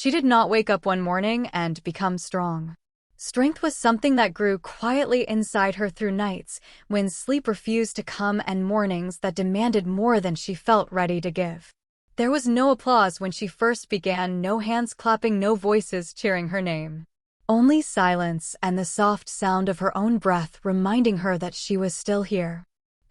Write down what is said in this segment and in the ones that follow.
She did not wake up one morning and become strong. Strength was something that grew quietly inside her through nights when sleep refused to come and mornings that demanded more than she felt ready to give. There was no applause when she first began, no hands clapping, no voices cheering her name. Only silence and the soft sound of her own breath reminding her that she was still here.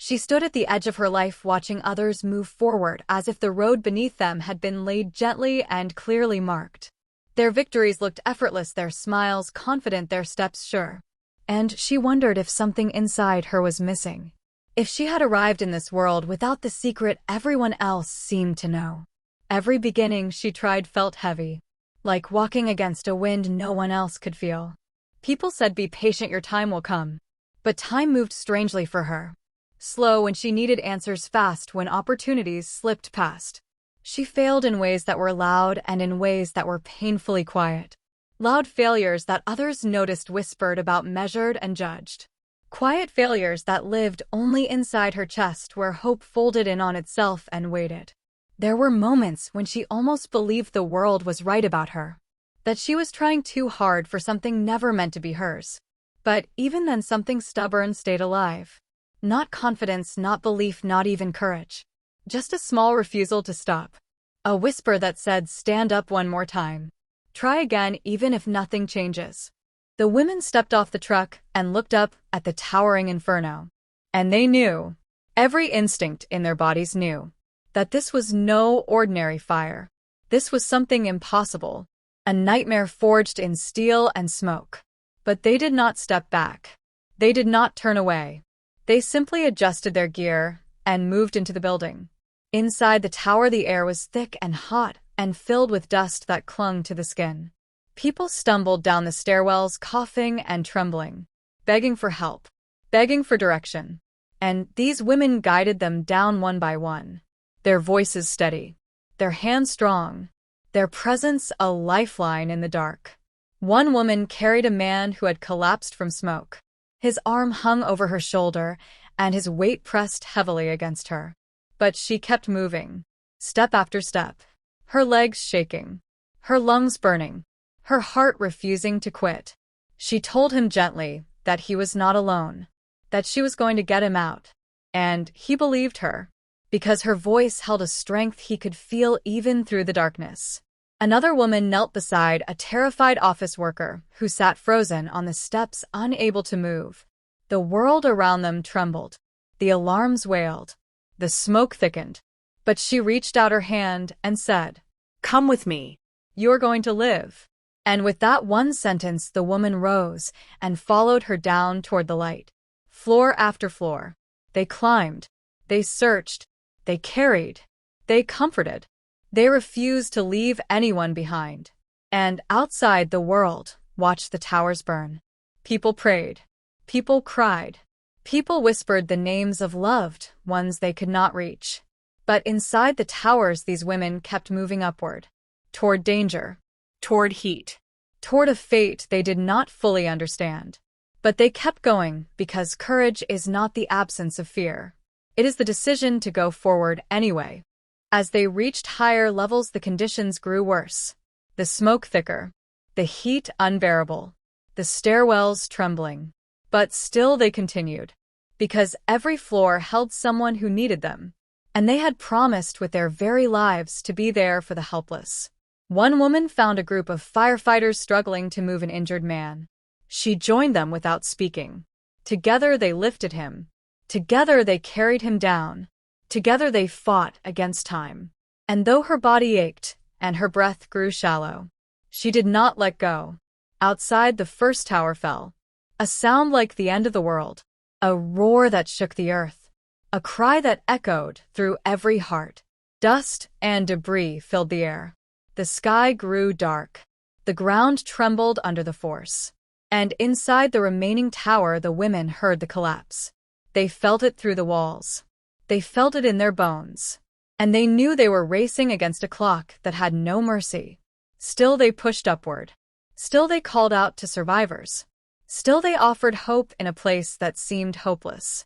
She stood at the edge of her life watching others move forward as if the road beneath them had been laid gently and clearly marked. Their victories looked effortless, their smiles confident, their steps sure. And she wondered if something inside her was missing. If she had arrived in this world without the secret everyone else seemed to know. Every beginning she tried felt heavy, like walking against a wind no one else could feel. People said, "Be patient, your time will come." But time moved strangely for her. Slow when she needed answers, fast when opportunities slipped past. She failed in ways that were loud and in ways that were painfully quiet. Loud failures that others noticed, whispered about, measured and judged. Quiet failures that lived only inside her chest, where hope folded in on itself and waited. There were moments when she almost believed the world was right about her, that she was trying too hard for something never meant to be hers. But even then, something stubborn stayed alive. Not confidence, not belief, not even courage. Just a small refusal to stop. A whisper that said, "Stand up one more time. Try again even if nothing changes." The women stepped off the truck and looked up at the towering inferno. And they knew, every instinct in their bodies knew, that this was no ordinary fire. This was something impossible, a nightmare forged in steel and smoke. But they did not step back. They did not turn away. They simply adjusted their gear and moved into the building. Inside the tower, the air was thick and hot and filled with dust that clung to the skin. People stumbled down the stairwells, coughing and trembling, begging for help, begging for direction. And these women guided them down one by one, their voices steady, their hands strong, their presence a lifeline in the dark. One woman carried a man who had collapsed from smoke. His arm hung over her shoulder, and his weight pressed heavily against her. But she kept moving, step after step, her legs shaking, her lungs burning, her heart refusing to quit. She told him gently that he was not alone, that she was going to get him out. And he believed her, because her voice held a strength he could feel even through the darkness. Another woman knelt beside a terrified office worker who sat frozen on the steps, unable to move. The world around them trembled. The alarms wailed. The smoke thickened. But she reached out her hand and said, "Come with me. You're going to live." And with that one sentence, the woman rose and followed her down toward the light. Floor after floor. They climbed. They searched. They carried. They comforted. They refused to leave anyone behind. And outside, the world watched the towers burn. People prayed. People cried. People whispered the names of loved ones they could not reach. But inside the towers, these women kept moving upward. Toward danger. Toward heat. Toward a fate they did not fully understand. But they kept going because courage is not the absence of fear. It is the decision to go forward anyway. As they reached higher levels, the conditions grew worse. The smoke thicker. The heat unbearable. The stairwells trembling. But still they continued. Because every floor held someone who needed them. And they had promised with their very lives to be there for the helpless. One woman found a group of firefighters struggling to move an injured man. She joined them without speaking. Together they lifted him. Together they carried him down. Together they fought against time. And though her body ached and her breath grew shallow, she did not let go. Outside, the first tower fell. A sound like the end of the world. A roar that shook the earth. A cry that echoed through every heart. Dust and debris filled the air. The sky grew dark. The ground trembled under the force. And inside the remaining tower, the women heard the collapse. They felt it through the walls. They felt it in their bones. And they knew they were racing against a clock that had no mercy. Still they pushed upward. Still they called out to survivors. Still they offered hope in a place that seemed hopeless.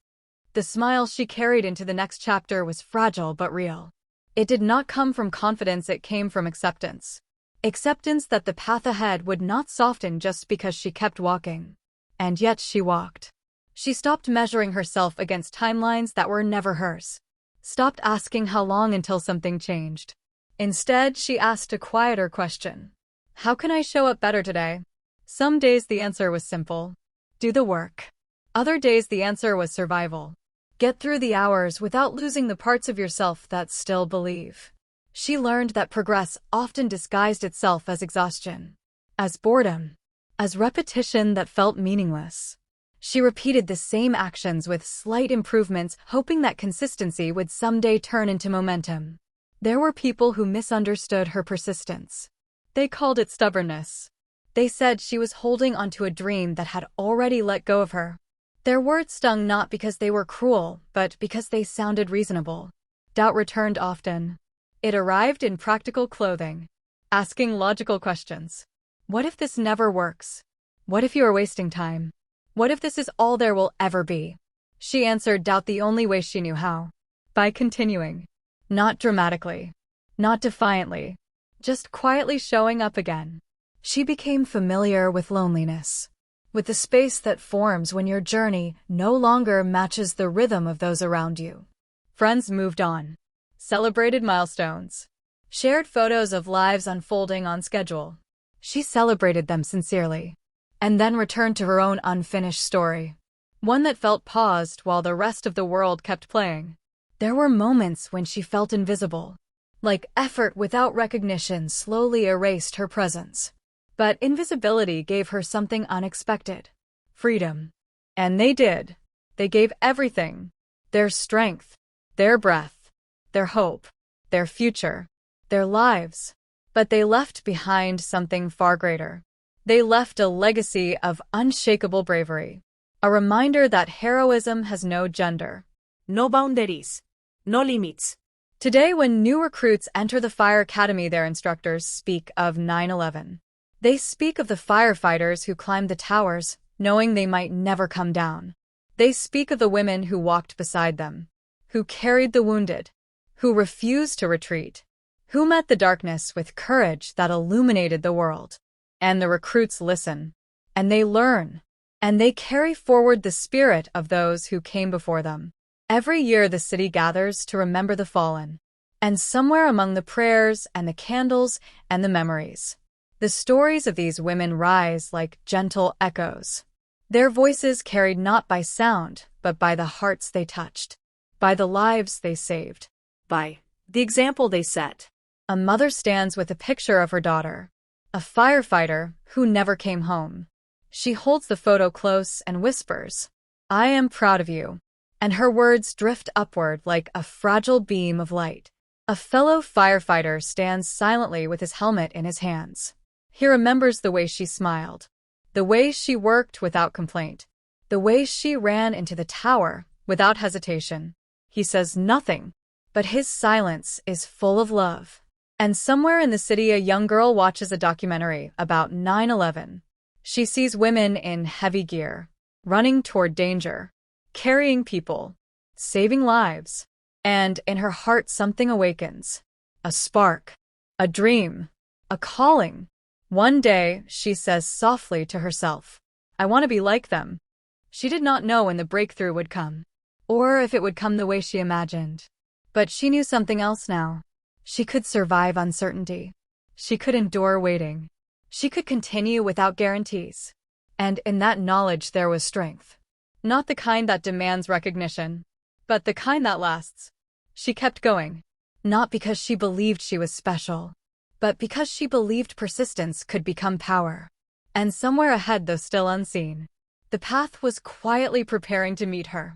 The smile she carried into the next chapter was fragile but real. It did not come from confidence, it came from acceptance. Acceptance that the path ahead would not soften just because she kept walking. And yet she walked. She stopped measuring herself against timelines that were never hers. Stopped asking how long until something changed. Instead, she asked a quieter question. How can I show up better today? Some days the answer was simple. Do the work. Other days the answer was survival. Get through the hours without losing the parts of yourself that still believe. She learned that progress often disguised itself as exhaustion, as boredom, as repetition that felt meaningless. She repeated the same actions with slight improvements, hoping that consistency would someday turn into momentum. There were people who misunderstood her persistence. They called it stubbornness. They said she was holding onto a dream that had already let go of her. Their words stung not because they were cruel, but because they sounded reasonable. Doubt returned often. It arrived in practical clothing, asking logical questions. What if this never works? What if you are wasting time? What if this is all there will ever be? She answered doubt the only way she knew how. By continuing. Not dramatically. Not defiantly. Just quietly showing up again. She became familiar with loneliness. With the space that forms when your journey no longer matches the rhythm of those around you. Friends moved on. Celebrated milestones. Shared photos of lives unfolding on schedule. She celebrated them sincerely. And then returned to her own unfinished story. One that felt paused while the rest of the world kept playing. There were moments when she felt invisible. Like effort without recognition slowly erased her presence. But invisibility gave her something unexpected. Freedom. And they did. They gave everything. Their strength. Their breath. Their hope. Their future. Their lives. But they left behind something far greater. They left a legacy of unshakable bravery. A reminder that heroism has no gender. No boundaries. No limits. Today, when new recruits enter the Fire Academy, their instructors speak of 9/11. They speak of the firefighters who climbed the towers, knowing they might never come down. They speak of the women who walked beside them, who carried the wounded, who refused to retreat, who met the darkness with courage that illuminated the world. And the recruits listen, and they learn, and they carry forward the spirit of those who came before them. Every year the city gathers to remember the fallen, and somewhere among the prayers and the candles and the memories, the stories of these women rise like gentle echoes. Their voices carried not by sound, but by the hearts they touched, by the lives they saved, by the example they set. A mother stands with a picture of her daughter, a firefighter who never came home. She holds the photo close and whispers, "I am proud of you." And her words drift upward like a fragile beam of light. A fellow firefighter stands silently with his helmet in his hands. He remembers the way she smiled, the way she worked without complaint, the way she ran into the tower without hesitation. He says nothing, but his silence is full of love. And somewhere in the city, a young girl watches a documentary about 9/11. She sees women in heavy gear, running toward danger, carrying people, saving lives. And in her heart something awakens. A spark, a dream, a calling. One day, she says softly to herself, "I want to be like them." She did not know when the breakthrough would come, or if it would come the way she imagined. But she knew something else now. She could survive uncertainty. She could endure waiting. She could continue without guarantees. And in that knowledge there was strength. Not the kind that demands recognition, but the kind that lasts. She kept going, not because she believed she was special, but because she believed persistence could become power. And somewhere ahead, though still unseen, the path was quietly preparing to meet her.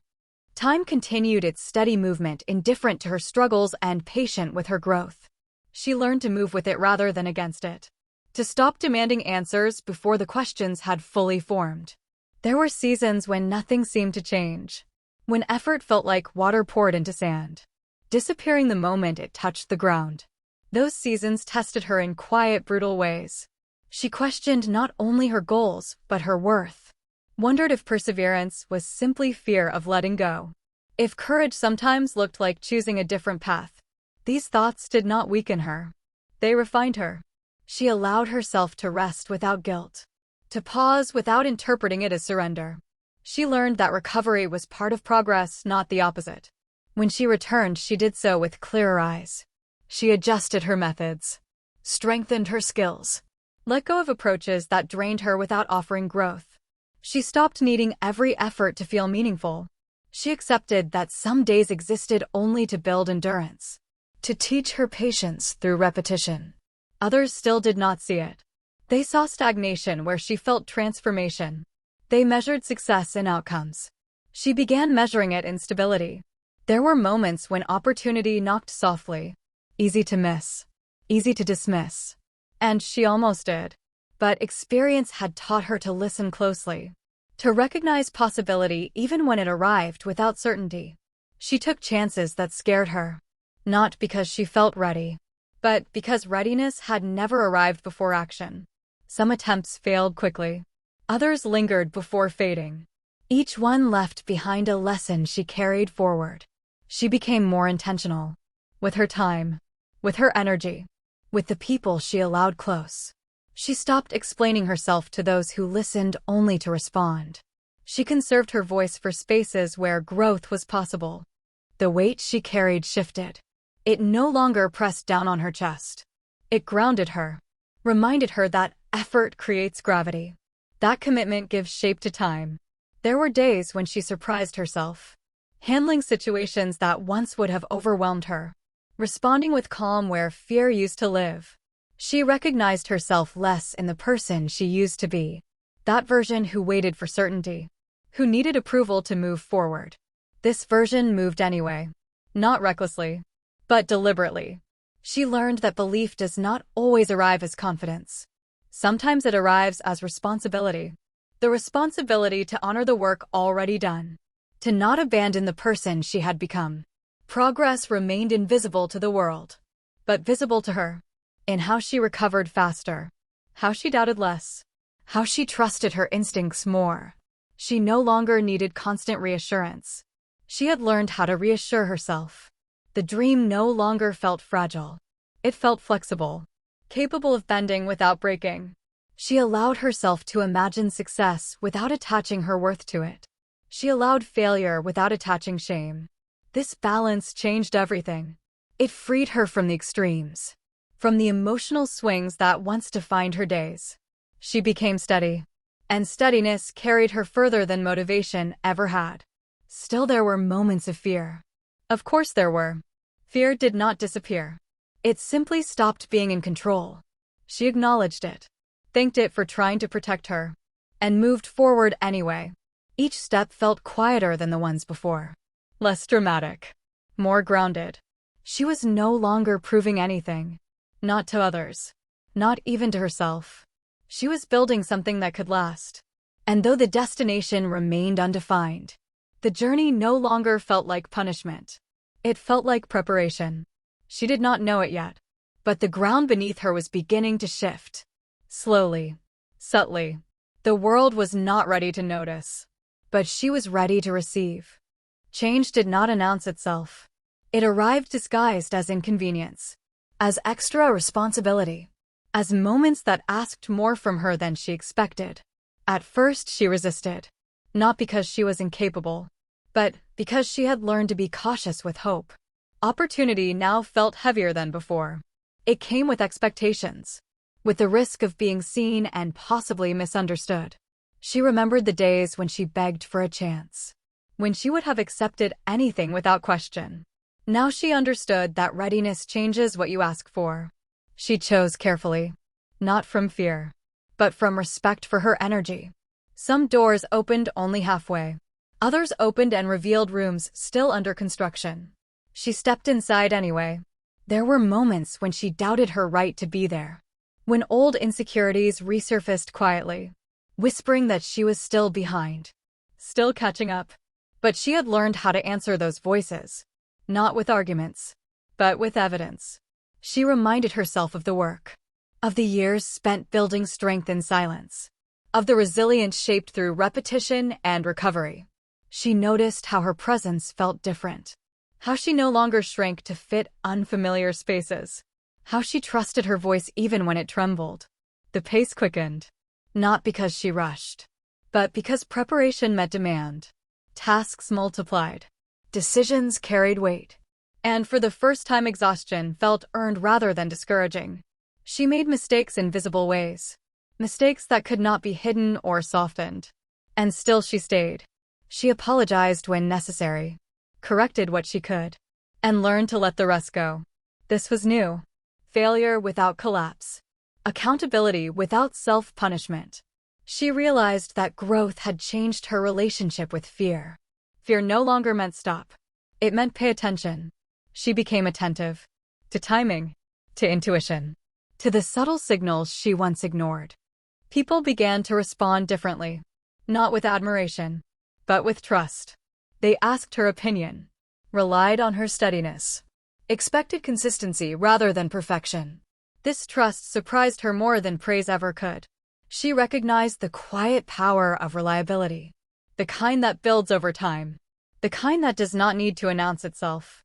Time continued its steady movement, indifferent to her struggles and patient with her growth. She learned to move with it rather than against it, to stop demanding answers before the questions had fully formed. There were seasons when nothing seemed to change, when effort felt like water poured into sand, disappearing the moment it touched the ground. Those seasons tested her in quiet, brutal ways. She questioned not only her goals, but her worth. Wondered if perseverance was simply fear of letting go. If courage sometimes looked like choosing a different path. These thoughts did not weaken her. They refined her. She allowed herself to rest without guilt, to pause without interpreting it as surrender. She learned that recovery was part of progress, not the opposite. When she returned, she did so with clearer eyes. She adjusted her methods, strengthened her skills, let go of approaches that drained her without offering growth. She stopped needing every effort to feel meaningful. She accepted that some days existed only to build endurance, to teach her patience through repetition. Others still did not see it. They saw stagnation where she felt transformation. They measured success in outcomes. She began measuring it in stability. There were moments when opportunity knocked softly, easy to miss, easy to dismiss. And she almost did. But experience had taught her to listen closely, to recognize possibility even when it arrived without certainty. She took chances that scared her, not because she felt ready, but because readiness had never arrived before action. Some attempts failed quickly. Others lingered before fading. Each one left behind a lesson she carried forward. She became more intentional, with her time, with her energy, with the people she allowed close. She stopped explaining herself to those who listened only to respond. She conserved her voice for spaces where growth was possible. The weight she carried shifted. It no longer pressed down on her chest. It grounded her, reminded her that effort creates gravity, that commitment gives shape to time. There were days when she surprised herself, handling situations that once would have overwhelmed her, responding with calm where fear used to live. She recognized herself less in the person she used to be, that version who waited for certainty, who needed approval to move forward. This version moved anyway, not recklessly, but deliberately. She learned that belief does not always arrive as confidence. Sometimes it arrives as responsibility. The responsibility to honor the work already done, to not abandon the person she had become. Progress remained invisible to the world, but visible to her, in how she recovered faster, how she doubted less, how she trusted her instincts more. She no longer needed constant reassurance. She had learned how to reassure herself. The dream no longer felt fragile. It felt flexible, capable of bending without breaking. She allowed herself to imagine success without attaching her worth to it. She allowed failure without attaching shame. This balance changed everything. It freed her from the extremes, from the emotional swings that once defined her days. She became steady, and steadiness carried her further than motivation ever had. Still, there were moments of fear. Of course there were. Fear did not disappear. It simply stopped being in control. She acknowledged it, thanked it for trying to protect her, and moved forward anyway. Each step felt quieter than the ones before, less dramatic, more grounded. She was no longer proving anything, not to others, not even to herself. She was building something that could last. And though the destination remained undefined, the journey no longer felt like punishment. It felt like preparation. She did not know it yet, but the ground beneath her was beginning to shift. Slowly, subtly. The world was not ready to notice, but she was ready to receive. Change did not announce itself. It arrived disguised as inconvenience, as extra responsibility, as moments that asked more from her than she expected. At first she resisted, not because she was incapable, but because she had learned to be cautious with hope. Opportunity now felt heavier than before. It came with expectations, with the risk of being seen and possibly misunderstood. She remembered the days when she begged for a chance, when she would have accepted anything without question. Now she understood that readiness changes what you ask for. She chose carefully, not from fear, but from respect for her energy. Some doors opened only halfway. Others opened and revealed rooms still under construction. She stepped inside anyway. There were moments when she doubted her right to be there, when old insecurities resurfaced quietly, whispering that she was still behind, still catching up. But she had learned how to answer those voices, not with arguments, but with evidence. She reminded herself of the work, of the years spent building strength in silence, of the resilience shaped through repetition and recovery. She noticed how her presence felt different, how she no longer shrank to fit unfamiliar spaces, How she trusted her voice even when it trembled. The pace quickened. Not because she rushed, but because preparation met demand. Tasks multiplied. Decisions carried weight. And for the first time, exhaustion felt earned rather than discouraging. She made mistakes in visible ways. Mistakes that could not be hidden or softened. And still she stayed. She apologized when necessary, corrected what she could, and learned to let the rest go. This was new. Failure without collapse. Accountability without self-punishment. She realized that growth had changed her relationship with fear. Fear no longer meant stop. It meant pay attention. She became attentive. To timing. To intuition. To the subtle signals she once ignored. People began to respond differently. Not with admiration, but with trust. They asked her opinion. Relied on her steadiness. Expected consistency rather than perfection. This trust surprised her more than praise ever could. She recognized the quiet power of reliability. The kind that builds over time. The kind that does not need to announce itself.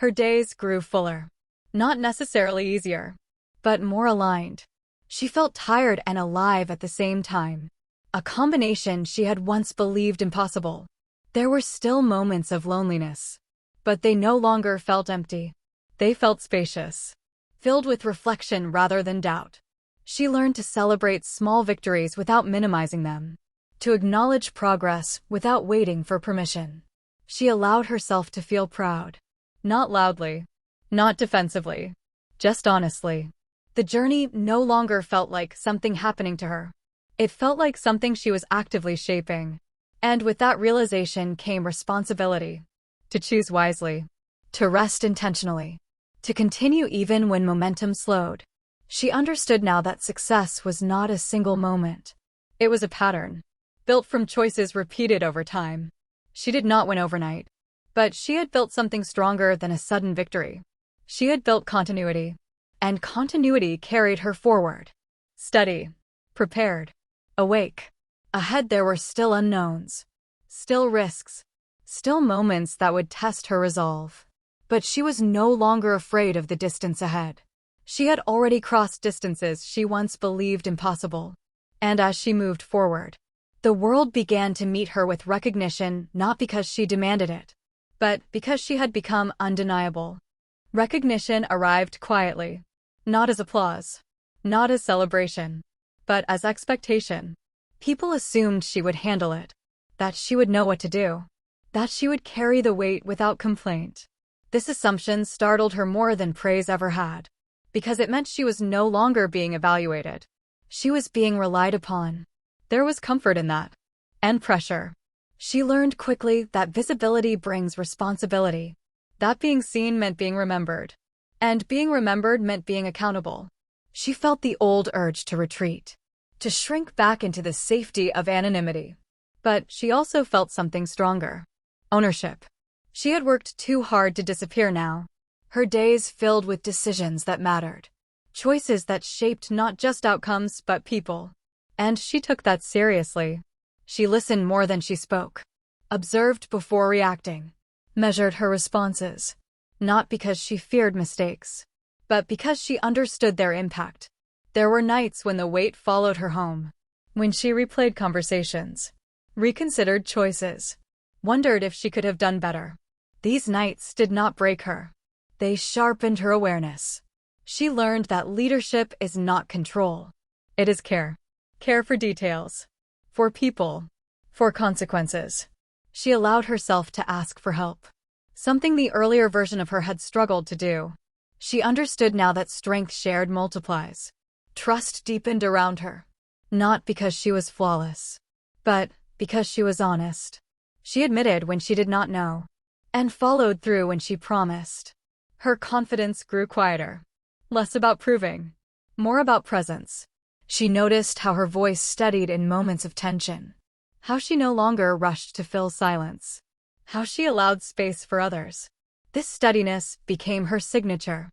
Her days grew fuller. Not necessarily easier, but more aligned. She felt tired and alive at the same time. A combination she had once believed impossible. There were still moments of loneliness, but they no longer felt empty. They felt spacious, filled with reflection rather than doubt. She learned to celebrate small victories without minimizing them, to acknowledge progress without waiting for permission. She allowed herself to feel proud, not loudly, not defensively, just honestly. The journey no longer felt like something happening to her. It felt like something she was actively shaping. And with that realization came responsibility. To choose wisely, to rest intentionally, to continue even when momentum slowed. She understood now that success was not a single moment. It was a pattern, built from choices repeated over time. She did not win overnight, but she had built something stronger than a sudden victory. She had built continuity, and continuity carried her forward. Steady, prepared, awake. Ahead there were still unknowns, still risks, still moments that would test her resolve. But she was no longer afraid of the distance ahead. She had already crossed distances she once believed impossible. And as she moved forward, the world began to meet her with recognition not because she demanded it, but because she had become undeniable. Recognition arrived quietly, not as applause, not as celebration, but as expectation. People assumed she would handle it, that she would know what to do, that she would carry the weight without complaint. This assumption startled her more than praise ever had, because it meant she was no longer being evaluated. She was being relied upon. There was comfort in that. And pressure. She learned quickly that visibility brings responsibility. That being seen meant being remembered. And being remembered meant being accountable. She felt the old urge to retreat, to shrink back into the safety of anonymity. But she also felt something stronger. Ownership. She had worked too hard to disappear now. Her days filled with decisions that mattered. Choices that shaped not just outcomes but people. And she took that seriously. She listened more than she spoke. Observed before reacting. Measured her responses. Not because she feared mistakes, but because she understood their impact. There were nights when the weight followed her home. When she replayed conversations. Reconsidered choices. Wondered if she could have done better. These nights did not break her. They sharpened her awareness. She learned that leadership is not control. It is care. Care for details. For people. For consequences. She allowed herself to ask for help. Something the earlier version of her had struggled to do. She understood now that strength shared multiplies. Trust deepened around her. Not because she was flawless, but because she was honest. She admitted when she did not know, and followed through when she promised. Her confidence grew quieter. Less about proving, more about presence. She noticed how her voice steadied in moments of tension. How she no longer rushed to fill silence. How she allowed space for others. This steadiness became her signature.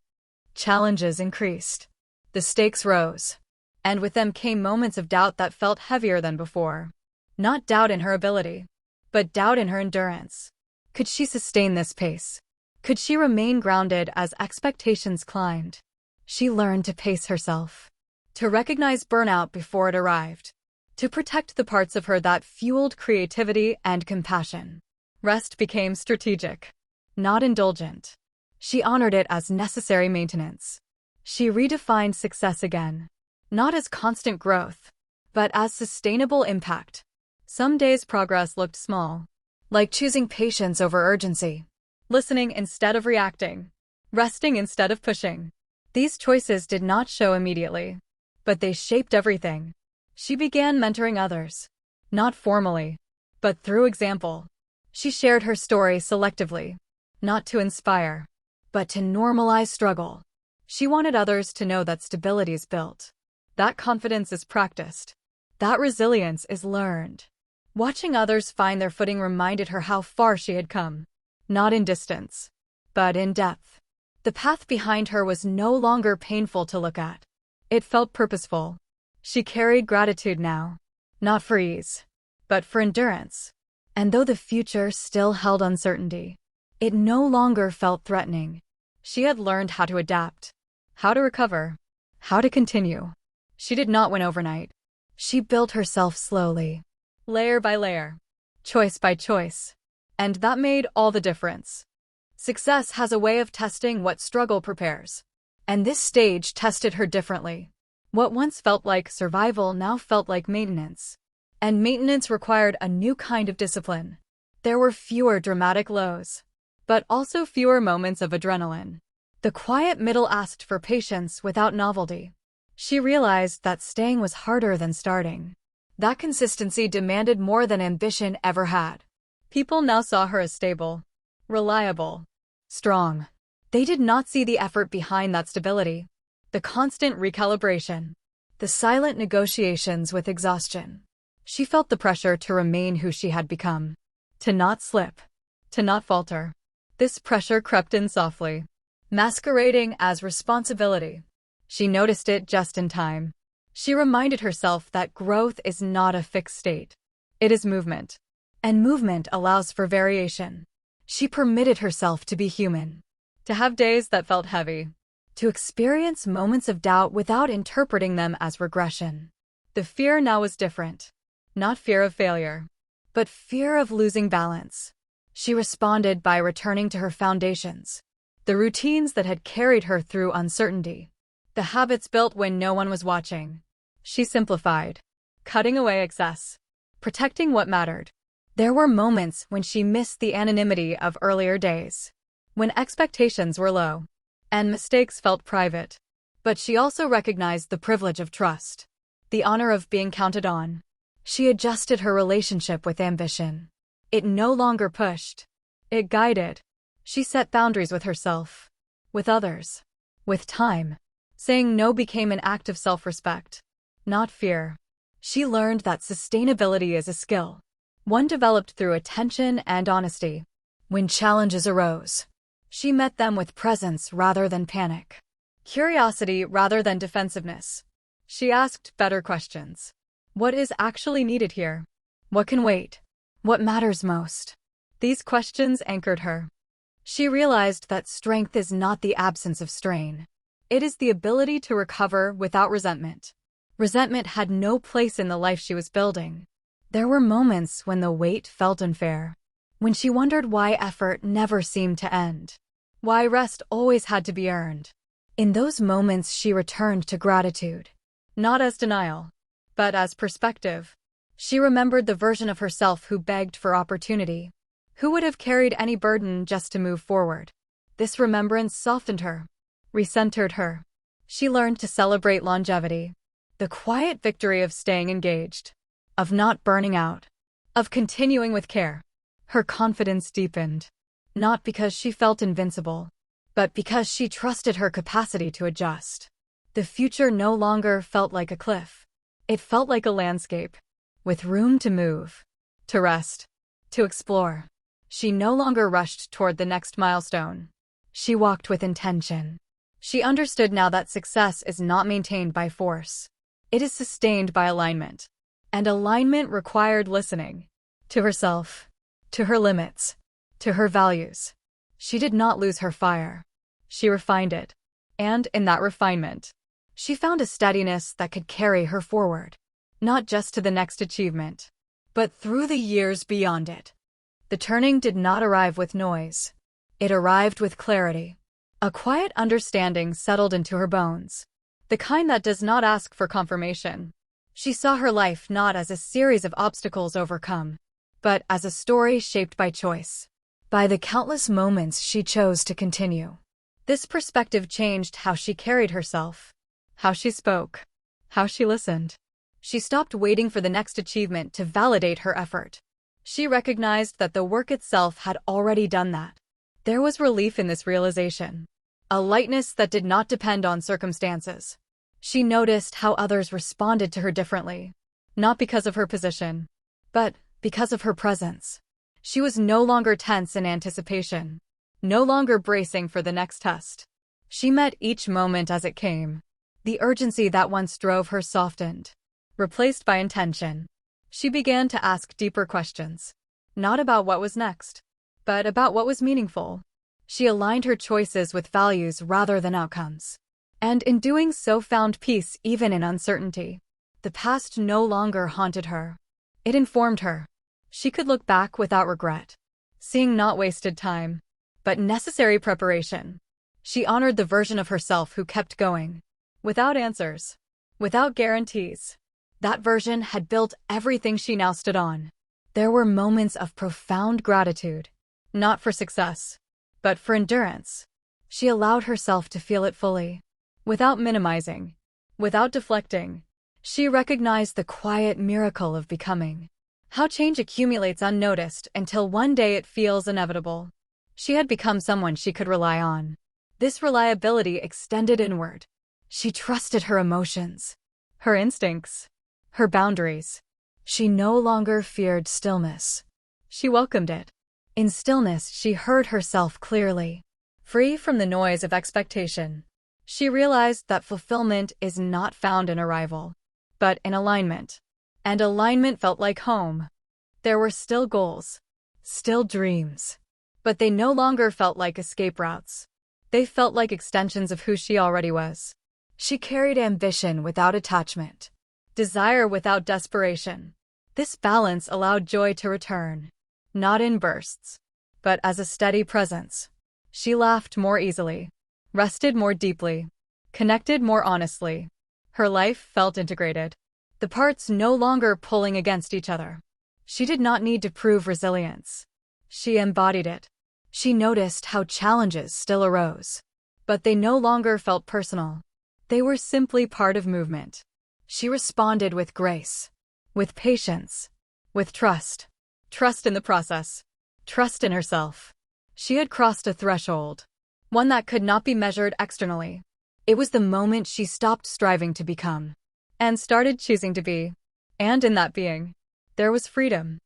Challenges increased. The stakes rose. And with them came moments of doubt that felt heavier than before. Not doubt in her ability, but doubt in her endurance. Could she sustain this pace? Could she remain grounded as expectations climbed? She learned to pace herself, to recognize burnout before it arrived, to protect the parts of her that fueled creativity and compassion. Rest became strategic, not indulgent. She honored it as necessary maintenance. She redefined success again, not as constant growth, but as sustainable impact. Some days progress looked small, like choosing patience over urgency, listening instead of reacting, resting instead of pushing. These choices did not show immediately, but they shaped everything. She began mentoring others, not formally, but through example. She shared her story selectively, not to inspire, but to normalize struggle. She wanted others to know that stability is built, that confidence is practiced, that resilience is learned. Watching others find their footing reminded her how far she had come, not in distance, but in depth. The path behind her was no longer painful to look at. It felt purposeful. She carried gratitude now, not for ease, but for endurance. And though the future still held uncertainty, it no longer felt threatening. She had learned how to adapt, how to recover, how to continue. She did not win overnight. She built herself slowly, layer by layer, choice by choice. And that made all the difference. Success has a way of testing what struggle prepares. And this stage tested her differently. What once felt like survival now felt like maintenance. And maintenance required a new kind of discipline. There were fewer dramatic lows, but also fewer moments of adrenaline. The quiet middle asked for patience without novelty. She realized that staying was harder than starting. That consistency demanded more than ambition ever had. People now saw her as stable, reliable, strong. They did not see the effort behind that stability, the constant recalibration, the silent negotiations with exhaustion. She felt the pressure to remain who she had become, to not slip, to not falter. This pressure crept in softly, masquerading as responsibility. She noticed it just in time. She reminded herself that growth is not a fixed state. It is movement, and movement allows for variation. She permitted herself to be human, to have days that felt heavy, to experience moments of doubt without interpreting them as regression. The fear now was different. Not fear of failure, but fear of losing balance. She responded by returning to her foundations, the routines that had carried her through uncertainty, the habits built when no one was watching. She simplified, cutting away excess, protecting what mattered. There were moments when she missed the anonymity of earlier days, when expectations were low, and mistakes felt private. But she also recognized the privilege of trust, the honor of being counted on. She adjusted her relationship with ambition. It no longer pushed. It guided. She set boundaries with herself, with others, with time. Saying no became an act of self-respect, not fear. She learned that sustainability is a skill, one developed through attention and honesty. When challenges arose, she met them with presence rather than panic, curiosity rather than defensiveness. She asked better questions. What is actually needed here? What can wait? What matters most? These questions anchored her. She realized that strength is not the absence of strain. It is the ability to recover without resentment. Resentment had no place in the life she was building. There were moments when the weight felt unfair, when she wondered why effort never seemed to end, why rest always had to be earned. In those moments she returned to gratitude, not as denial, but as perspective. She remembered the version of herself who begged for opportunity, who would have carried any burden just to move forward. This remembrance softened her, recentered her. She learned to celebrate longevity, the quiet victory of staying engaged, of not burning out, of continuing with care. Her confidence deepened, not because she felt invincible, but because she trusted her capacity to adjust. The future no longer felt like a cliff. It felt like a landscape, with room to move, to rest, to explore. She no longer rushed toward the next milestone. She walked with intention. She understood now that success is not maintained by force. It is sustained by alignment. And alignment required listening to herself, to her limits, to her values. She did not lose her fire. She refined it. And in that refinement, she found a steadiness that could carry her forward, not just to the next achievement, but through the years beyond it. The turning did not arrive with noise. It arrived with clarity. A quiet understanding settled into her bones, the kind that does not ask for confirmation. She saw her life not as a series of obstacles overcome, but as a story shaped by choice, by the countless moments she chose to continue. This perspective changed how she carried herself, how she spoke, how she listened. She stopped waiting for the next achievement to validate her effort. She recognized that the work itself had already done that. There was relief in this realization, a lightness that did not depend on circumstances. She noticed how others responded to her differently, not because of her position, but because of her presence. She was no longer tense in anticipation, no longer bracing for the next test. She met each moment as it came. The urgency that once drove her softened, replaced by intention. She began to ask deeper questions, not about what was next, but about what was meaningful. She aligned her choices with values rather than outcomes, and in doing so found peace even in uncertainty. The past no longer haunted her. It informed her. She could look back without regret, seeing not wasted time, but necessary preparation. She honored the version of herself who kept going, without answers, without guarantees. That version had built everything she now stood on. There were moments of profound gratitude, not for success, but for endurance. She allowed herself to feel it fully, without minimizing, without deflecting. She recognized the quiet miracle of becoming. How change accumulates unnoticed until one day it feels inevitable. She had become someone she could rely on. This reliability extended inward. She trusted her emotions, her instincts, her boundaries. She no longer feared stillness. She welcomed it. In stillness, she heard herself clearly, free from the noise of expectation. She realized that fulfillment is not found in arrival, but in alignment. And alignment felt like home. There were still goals, still dreams, but they no longer felt like escape routes. They felt like extensions of who she already was. She carried ambition without attachment, desire without desperation. This balance allowed joy to return, not in bursts, but as a steady presence. She laughed more easily, rested more deeply, connected more honestly. Her life felt integrated, the parts no longer pulling against each other. She did not need to prove resilience. She embodied it. She noticed how challenges still arose, but they no longer felt personal. They were simply part of movement. She responded with grace, with patience, with trust. Trust in the process. Trust in herself. She had crossed a threshold, one that could not be measured externally. It was the moment she stopped striving to become, and started choosing to be. And in that being, there was freedom.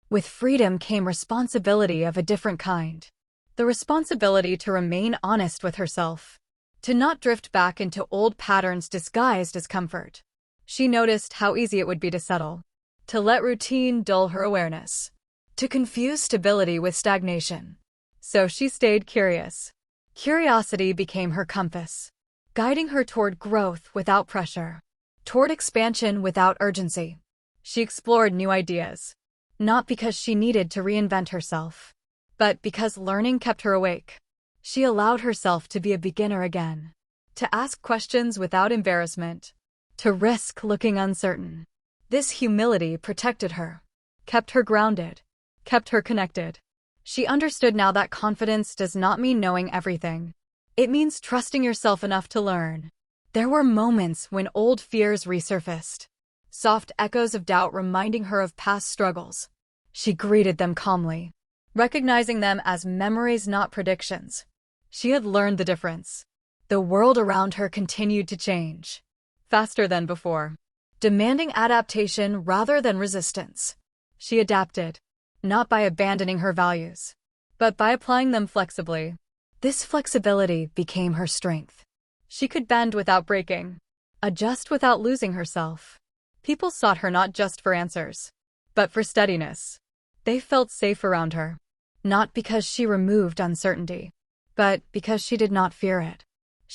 With freedom came responsibility of a different kind. The responsibility to remain honest with herself, to not drift back into old patterns disguised as comfort. She noticed how easy it would be to settle, to let routine dull her awareness, to confuse stability with stagnation. So she stayed curious. Curiosity became her compass, guiding her toward growth without pressure, toward expansion without urgency. She explored new ideas, not because she needed to reinvent herself, but because learning kept her awake. She allowed herself to be a beginner again, to ask questions without embarrassment, to risk looking uncertain. This humility protected her, kept her grounded, kept her connected. She understood now that confidence does not mean knowing everything. It means trusting yourself enough to learn. There were moments when old fears resurfaced, soft echoes of doubt reminding her of past struggles. She greeted them calmly, recognizing them as memories, not predictions. She had learned the difference. The world around her continued to change, faster than before, demanding adaptation rather than resistance. She adapted, not by abandoning her values, but by applying them flexibly. This flexibility became her strength. She could bend without breaking, adjust without losing herself. People sought her not just for answers, but for steadiness. They felt safe around her, not because she removed uncertainty, but because she did not fear it.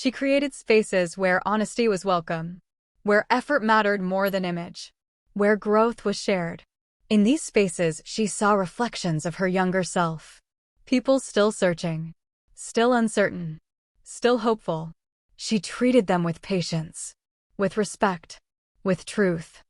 She created spaces where honesty was welcome, where effort mattered more than image, where growth was shared. In these spaces, she saw reflections of her younger self. People still searching, still uncertain, still hopeful. She treated them with patience, with respect, with truth.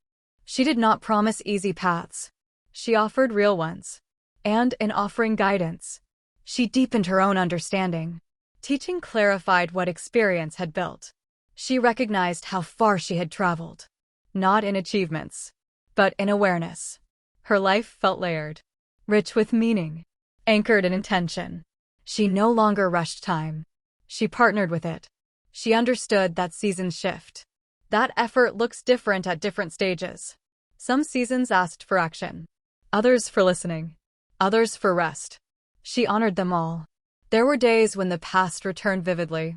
She did not promise easy paths. She offered real ones. And in offering guidance, she deepened her own understanding. Teaching clarified what experience had built. She recognized how far she had traveled, not in achievements, but in awareness. Her life felt layered, rich with meaning, anchored in intention. She no longer rushed time. She partnered with it. She understood that seasons shift. That effort looks different at different stages. Some seasons asked for action, others for listening, others for rest. She honored them all. There were days when the past returned vividly.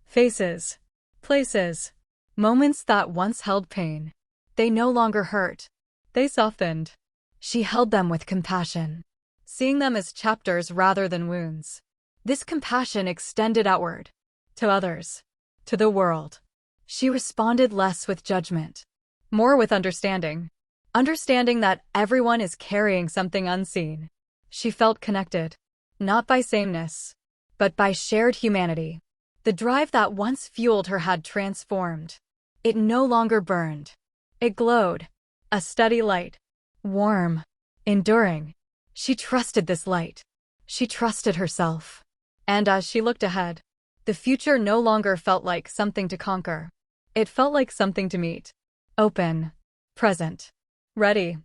Faces, places, moments that once held pain. They no longer hurt. They softened. She held them with compassion, seeing them as chapters rather than wounds. This compassion extended outward, to others, to the world. She responded less with judgment, more with understanding. Understanding that everyone is carrying something unseen. She felt connected, not by sameness, but by shared humanity. The drive that once fueled her had transformed. It no longer burned. It glowed, a steady light, warm, enduring. She trusted this light. She trusted herself. And as she looked ahead, the future no longer felt like something to conquer. It felt like something to meet. Open, present, ready.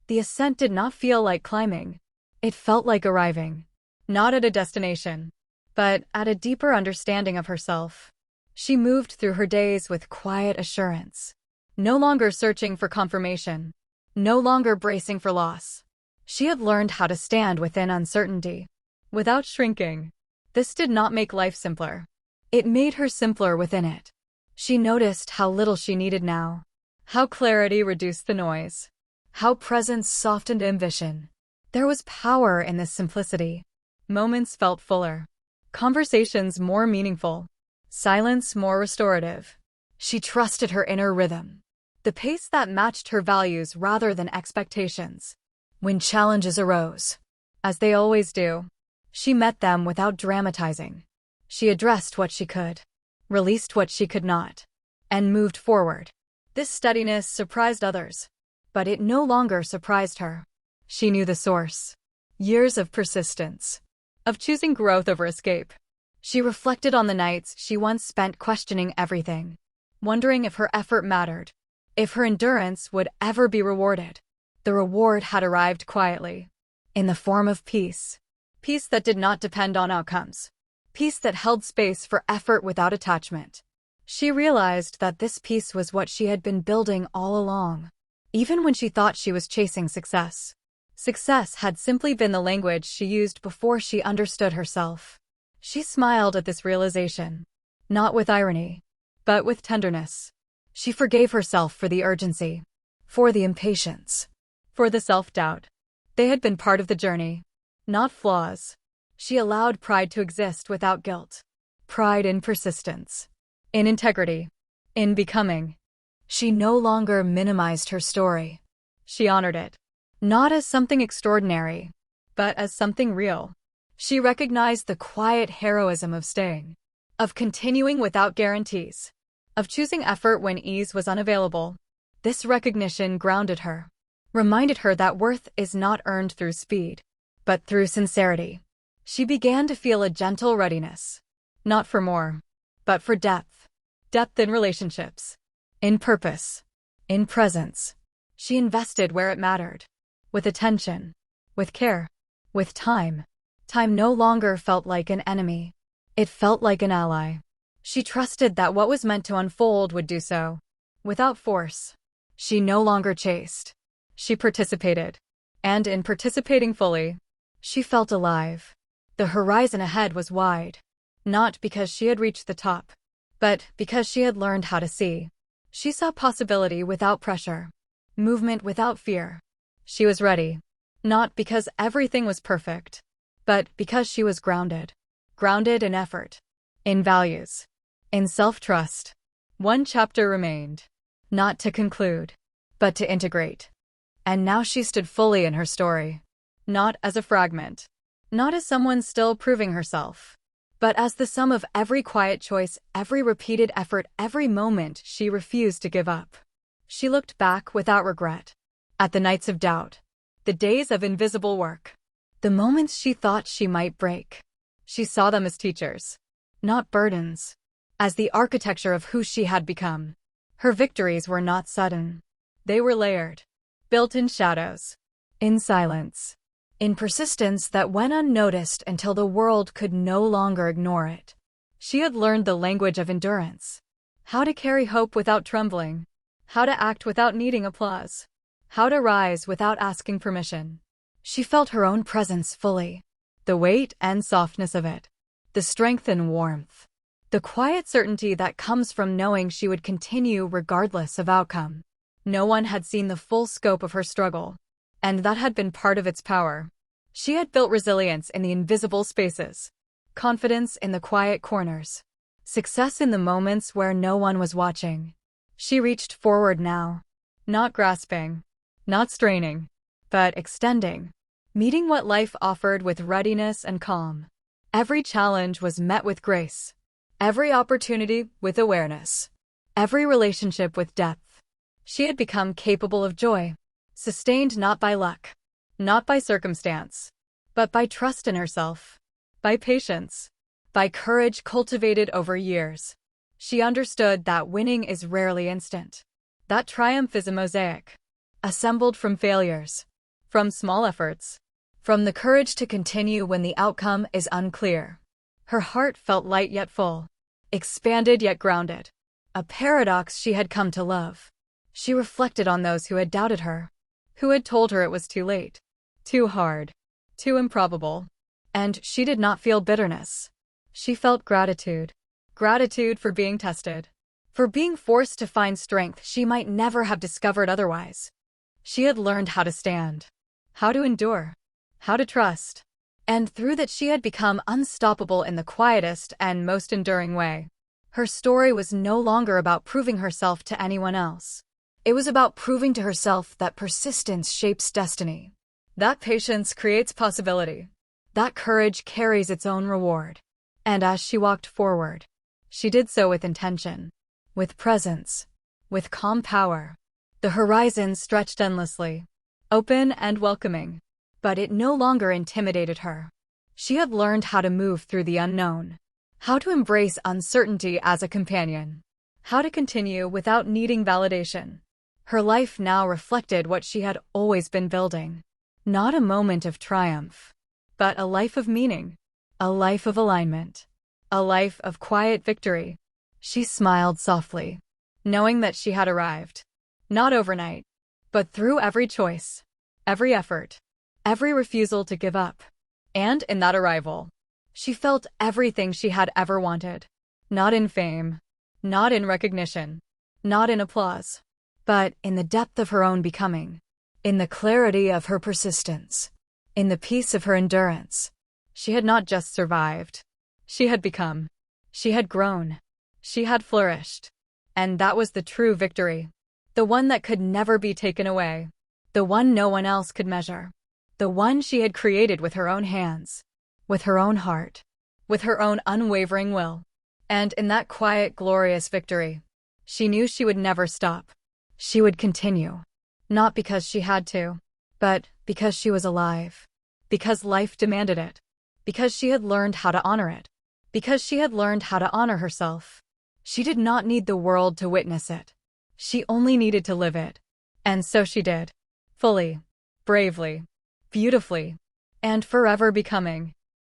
The ascent did not feel like climbing. It felt like arriving. Not at a destination, but at a deeper understanding of herself. She moved through her days with quiet assurance. No longer searching for confirmation. No longer bracing for loss. She had learned how to stand within uncertainty, without shrinking. This did not make life simpler. It made her simpler within it. She noticed how little she needed now. How clarity reduced the noise. How presence softened ambition. There was power in this simplicity. Moments felt fuller. Conversations more meaningful. Silence more restorative. She trusted her inner rhythm, the pace that matched her values rather than expectations. When challenges arose, as they always do, she met them without dramatizing. She addressed what she could, released what she could not, and moved forward. This steadiness surprised others, but it no longer surprised her. She knew the source. Years of persistence, of choosing growth over escape. She reflected on the nights she once spent questioning everything, wondering if her effort mattered, if her endurance would ever be rewarded. The reward had arrived quietly, in the form of peace. Peace that did not depend on outcomes. Peace that held space for effort without attachment. She realized that this peace was what she had been building all along. Even when she thought she was chasing success. Success had simply been the language she used before she understood herself. She smiled at this realization, not with irony, but with tenderness. She forgave herself for the urgency, for the impatience, for the self-doubt. They had been part of the journey, not flaws. She allowed pride to exist without guilt. Pride in persistence, in integrity, in becoming. She no longer minimized her story. She honored it, not as something extraordinary, but as something real. She recognized the quiet heroism of staying, of continuing without guarantees, of choosing effort when ease was unavailable. This recognition grounded her, reminded her that worth is not earned through speed, but through sincerity. She began to feel a gentle readiness, not for more, but for depth. Depth in relationships, in purpose, in presence. She invested where it mattered, with attention, with care, with time. Time no longer felt like an enemy. It felt like an ally. She trusted that what was meant to unfold would do so, without force. She no longer chased. She participated. And in participating fully, she felt alive. The horizon ahead was wide, not because she had reached the top, but because she had learned how to see. She saw possibility without pressure, movement without fear. She was ready, not because everything was perfect, but because she was grounded. Grounded in effort, in values, in self-trust. One chapter remained, not to conclude, but to integrate. And now she stood fully in her story, not as a fragment, not as someone still proving herself, but as the sum of every quiet choice, every repeated effort, every moment she refused to give up. She looked back without regret, at the nights of doubt, the days of invisible work, the moments she thought she might break. She saw them as teachers, not burdens, as the architecture of who she had become. Her victories were not sudden. They were layered, built in shadows, in silence, in persistence that went unnoticed until the world could no longer ignore it. She had learned the language of endurance, how to carry hope without trembling, how to act without needing applause, how to rise without asking permission. She felt her own presence fully, the weight and softness of it, the strength and warmth, the quiet certainty that comes from knowing she would continue regardless of outcome. No one had seen the full scope of her struggle, and that had been part of its power. She had built resilience in the invisible spaces, confidence in the quiet corners, success in the moments where no one was watching. She reached forward now, not grasping, not straining, but extending, meeting what life offered with readiness and calm. Every challenge was met with grace, every opportunity with awareness, every relationship with depth. She had become capable of joy, sustained not by luck, not by circumstance, but by trust in herself, by patience, by courage cultivated over years. She understood that winning is rarely instant, that triumph is a mosaic, assembled from failures, from small efforts, from the courage to continue when the outcome is unclear. Her heart felt light yet full, expanded yet grounded, a paradox she had come to love. She reflected on those who had doubted her, who had told her it was too late, too hard, too improbable. And she did not feel bitterness. She felt gratitude. Gratitude for being tested, for being forced to find strength she might never have discovered otherwise. She had learned how to stand, how to endure, how to trust, and through that she had become unstoppable in the quietest and most enduring way. Her story was no longer about proving herself to anyone else. It was about proving to herself that persistence shapes destiny, that patience creates possibility, that courage carries its own reward. And as she walked forward, she did so with intention, with presence, with calm power. The horizon stretched endlessly, open and welcoming, but it no longer intimidated her. She had learned how to move through the unknown, how to embrace uncertainty as a companion, how to continue without needing validation. Her life now reflected what she had always been building, not a moment of triumph, but a life of meaning, a life of alignment, a life of quiet victory. She smiled softly, knowing that she had arrived, not overnight, but through every choice, every effort, every refusal to give up. And in that arrival, she felt everything she had ever wanted, not in fame, not in recognition, not in applause, but in the depth of her own becoming, in the clarity of her persistence, in the peace of her endurance. She had not just survived. She had become. She had grown. She had flourished. And that was the true victory. The one that could never be taken away. The one no one else could measure. The one she had created with her own hands, with her own heart, with her own unwavering will. And in that quiet, glorious victory, she knew she would never stop. She would continue. Not because she had to, but because she was alive. Because life demanded it. Because she had learned how to honor it. Because she had learned how to honor herself. She did not need the world to witness it. She only needed to live it. And so she did. Fully, bravely, beautifully, and forever becoming.